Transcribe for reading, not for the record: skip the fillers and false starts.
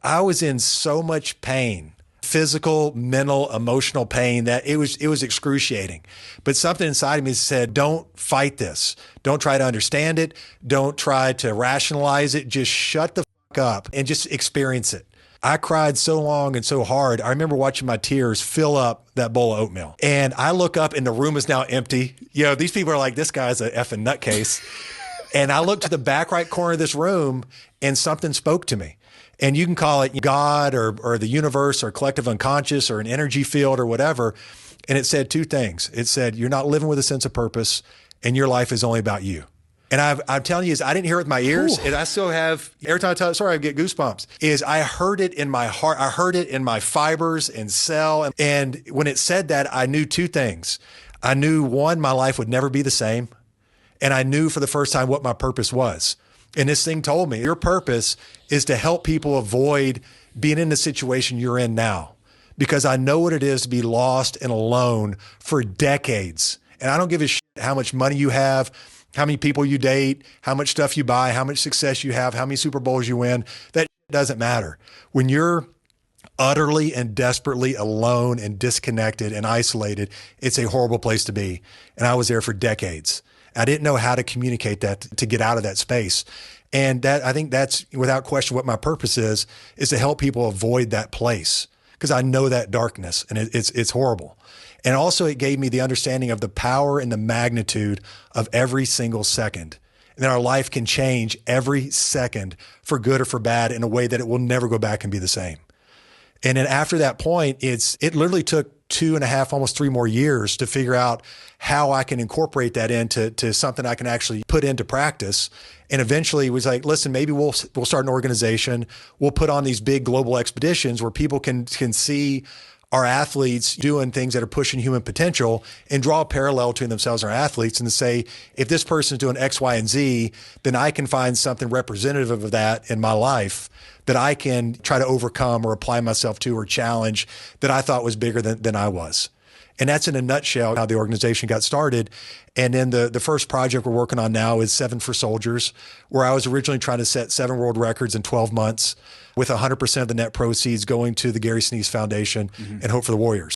I was in so much pain, physical, mental, emotional pain, that it was excruciating. But something inside of me said, don't fight this. Don't try to understand it. Don't try to rationalize it. Just shut the fuck up and just experience it. I cried so long and so hard. I remember watching my tears fill up that bowl of oatmeal. And I look up and the room is now empty. You know, these people are like, this guy's a effing nutcase. And I look to the back right corner of this room and something spoke to me. And you can call it God or the universe or collective unconscious or an energy field or whatever. And it said two things. It said, you're not living with a sense of purpose and your life is only about you. And I'm telling you, I didn't hear it with my ears. Ooh. And I still have, every time I tell it, sorry, I get goosebumps, I heard it in my heart. I heard it in my fibers and cell. And when it said that, I knew two things. I knew, one, my life would never be the same. And I knew for the first time what my purpose was. And this thing told me, your purpose is to help people avoid being in the situation you're in now. Because I know what it is to be lost and alone for decades. And I don't give a shit how much money you have, how many people you date, how much stuff you buy, how much success you have, how many Super Bowls you win. That doesn't matter. When you're utterly and desperately alone and disconnected and isolated, it's a horrible place to be. And I was there for decades. I didn't know how to communicate that to get out of that space. And that, I think that's without question what my purpose is to help people avoid that place. Because I know that darkness and it's horrible. And also it gave me the understanding of the power and the magnitude of every single second. And that our life can change every second for good or for bad in a way that it will never go back and be the same. And then after that point, it literally took 2.5, almost 3 more years to figure out how I can incorporate that into something I can actually put into practice. And eventually it was like, listen, maybe we'll start an organization. We'll put on these big global expeditions where people can see our athletes doing things that are pushing human potential and draw a parallel between themselves and our athletes and to say, if this person's doing X, Y, and Z, then I can find something representative of that in my life that I can try to overcome or apply myself to or challenge that I thought was bigger than I was. And that's in a nutshell how the organization got started. And then the first project we're working on now is 7 for Soldiers, where I was originally trying to set 7 world records in 12 months with 100% of the net proceeds going to the Gary Sinise Foundation and Hope for the Warriors.